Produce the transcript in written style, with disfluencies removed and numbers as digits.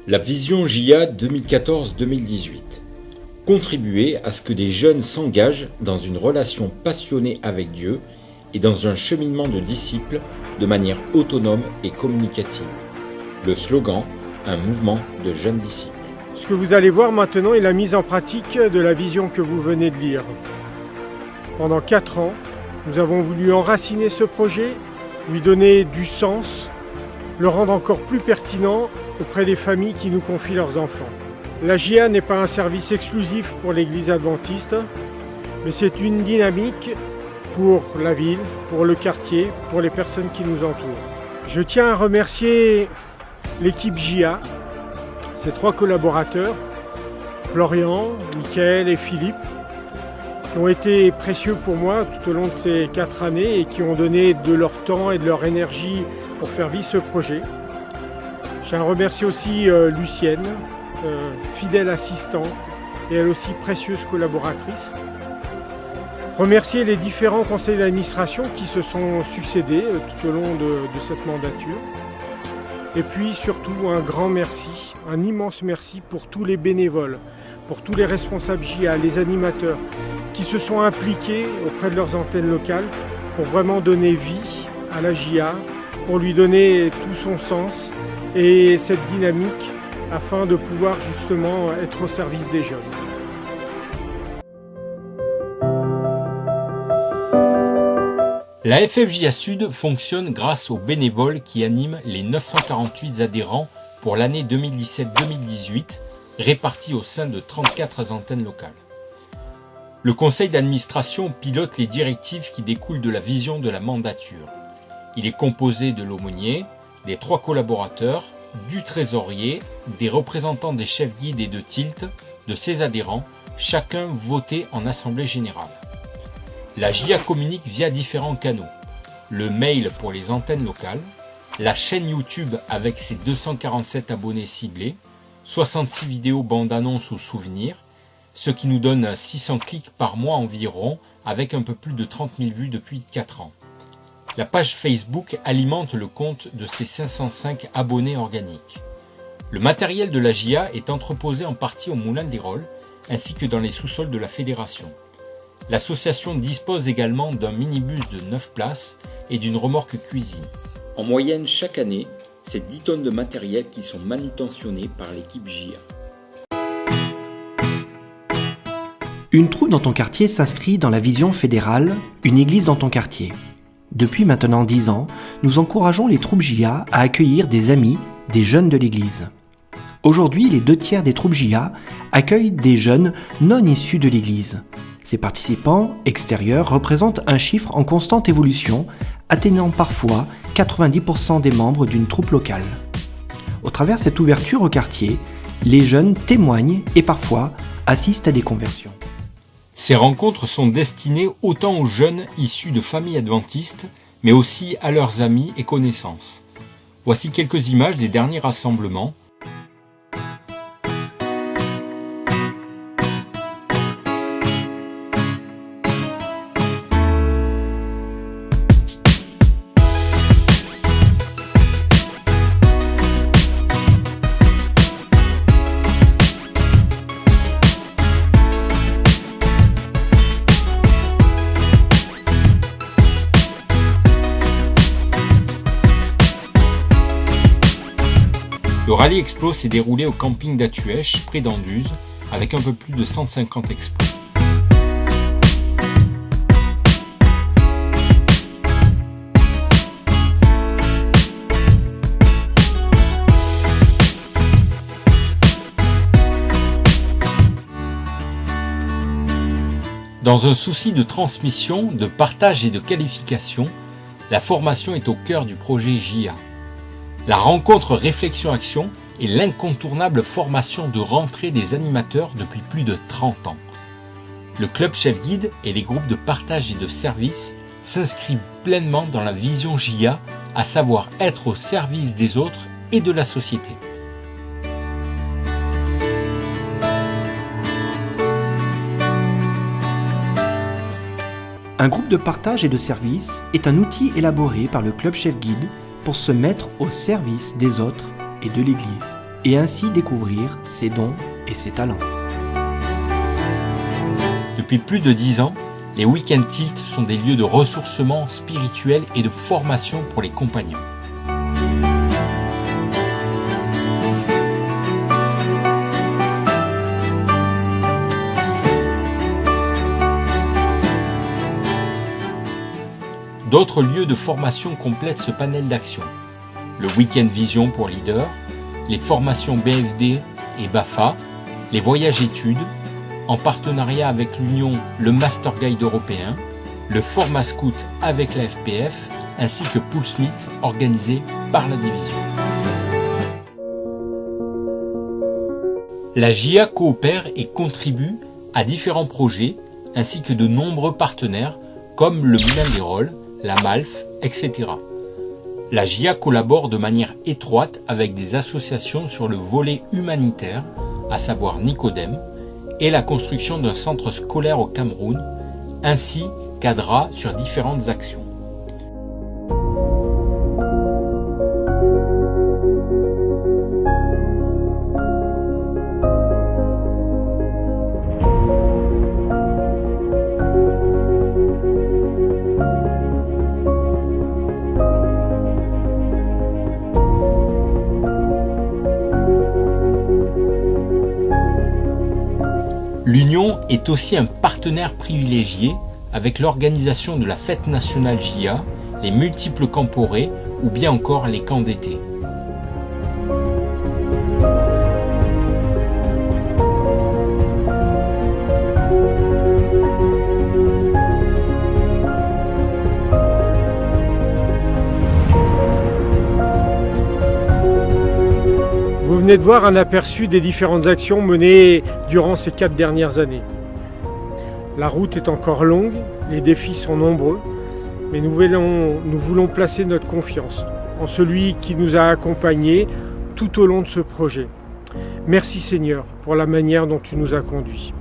La vision JIA 2014-2018. Contribuer à ce que des jeunes s'engagent dans une relation passionnée avec Dieu et dans un cheminement de disciples de manière autonome et communicative. Le slogan, un mouvement de jeunes disciples. Ce que vous allez voir maintenant est la mise en pratique de la vision que vous venez de lire. Pendant 4 ans, nous avons voulu enraciner ce projet, lui donner du sens, le rendre encore plus pertinent auprès des familles qui nous confient leurs enfants. La JIA n'est pas un service exclusif pour l'Église adventiste, mais c'est une dynamique pour la ville, pour le quartier, pour les personnes qui nous entourent. Je tiens à remercier l'équipe JIA, ses 3 collaborateurs, Florian, Michael et Philippe, qui ont été précieux pour moi tout au long de ces 4 années et qui ont donné de leur temps et de leur énergie pour faire vivre ce projet. Je tiens à remercier aussi Lucienne, fidèle assistante et elle aussi précieuse collaboratrice. Remercier les différents conseils d'administration qui se sont succédés tout au long de cette mandature. Et puis surtout un grand merci, un immense merci pour tous les bénévoles, pour tous les responsables JIA, les animateurs qui se sont impliqués auprès de leurs antennes locales pour vraiment donner vie à la JIA, pour lui donner tout son sens et cette dynamique afin de pouvoir justement être au service des jeunes. La FFJA Sud fonctionne grâce aux bénévoles qui animent les 948 adhérents pour l'année 2017-2018, répartis au sein de 34 antennes locales. Le conseil d'administration pilote les directives qui découlent de la vision de la mandature. Il est composé de l'aumônier, des 3 collaborateurs, du trésorier, des représentants des chefs guides et de Tilt, de ses adhérents, chacun voté en assemblée générale. La JIA communique via différents canaux. Le mail pour les antennes locales, la chaîne YouTube avec ses 247 abonnés ciblés, 66 vidéos bandes-annonces ou souvenirs, ce qui nous donne 600 clics par mois environ avec un peu plus de 30 000 vues depuis 4 ans. La page Facebook alimente le compte de ses 505 abonnés organiques. Le matériel de la JIA est entreposé en partie au Moulin des Rôles ainsi que dans les sous-sols de la fédération. L'association dispose également d'un minibus de 9 places et d'une remorque cuisine. En moyenne, chaque année, c'est 10 tonnes de matériel qui sont manutentionnés par l'équipe JIA. Une troupe dans ton quartier s'inscrit dans la vision fédérale « Une église dans ton quartier ». Depuis maintenant 10 ans, nous encourageons les troupes JIA à accueillir des amis, des jeunes de l'église. Aujourd'hui, les 2/3 des troupes JIA accueillent des jeunes non issus de l'église. Ces participants extérieurs représentent un chiffre en constante évolution, atteignant parfois 90% des membres d'une troupe locale. Au travers de cette ouverture au quartier, les jeunes témoignent et parfois assistent à des conversions. Ces rencontres sont destinées autant aux jeunes issus de familles adventistes, mais aussi à leurs amis et connaissances. Voici quelques images des derniers rassemblements. Le rallye Explo s'est déroulé au camping d'Atuèche, près d'Anduze, avec un peu plus de 150 explos. Dans un souci de transmission, de partage et de qualification, la formation est au cœur du projet JIA. La rencontre Réflexion-Action est l'incontournable formation de rentrée des animateurs depuis plus de 30 ans. Le club chef guide et les groupes de partage et de service s'inscrivent pleinement dans la vision JIA, à savoir être au service des autres et de la société. Un groupe de partage et de service est un outil élaboré par le club chef guide pour se mettre au service des autres et de l'Église. et ainsi découvrir ses dons et ses talents. Depuis plus de 10 ans, les Week-end Tilt sont des lieux de ressourcement spirituel et de formation pour les compagnons. D'autres lieux de formation complètent ce panel d'actions. Le Week-end Vision pour leaders, les formations BFD et BAFA, les voyages études, en partenariat avec l'Union le Master Guide européen, le Format Scout avec la FPF, ainsi que Poolsmith organisé par la division. La JA coopère et contribue à différents projets, ainsi que de nombreux partenaires comme le Moulin des Rôles, la MALF, etc. La JA collabore de manière étroite avec des associations sur le volet humanitaire, à savoir Nicodème, et la construction d'un centre scolaire au Cameroun, ainsi qu'ADRA sur différentes actions. L'Union est aussi un partenaire privilégié avec l'organisation de la fête nationale JA, les multiples camporées ou bien encore les camps d'été. Vous venez de voir un aperçu des différentes actions menées durant ces 4 dernières années. La route est encore longue, les défis sont nombreux, mais nous voulons placer notre confiance en celui qui nous a accompagnés tout au long de ce projet. Merci Seigneur pour la manière dont tu nous as conduits.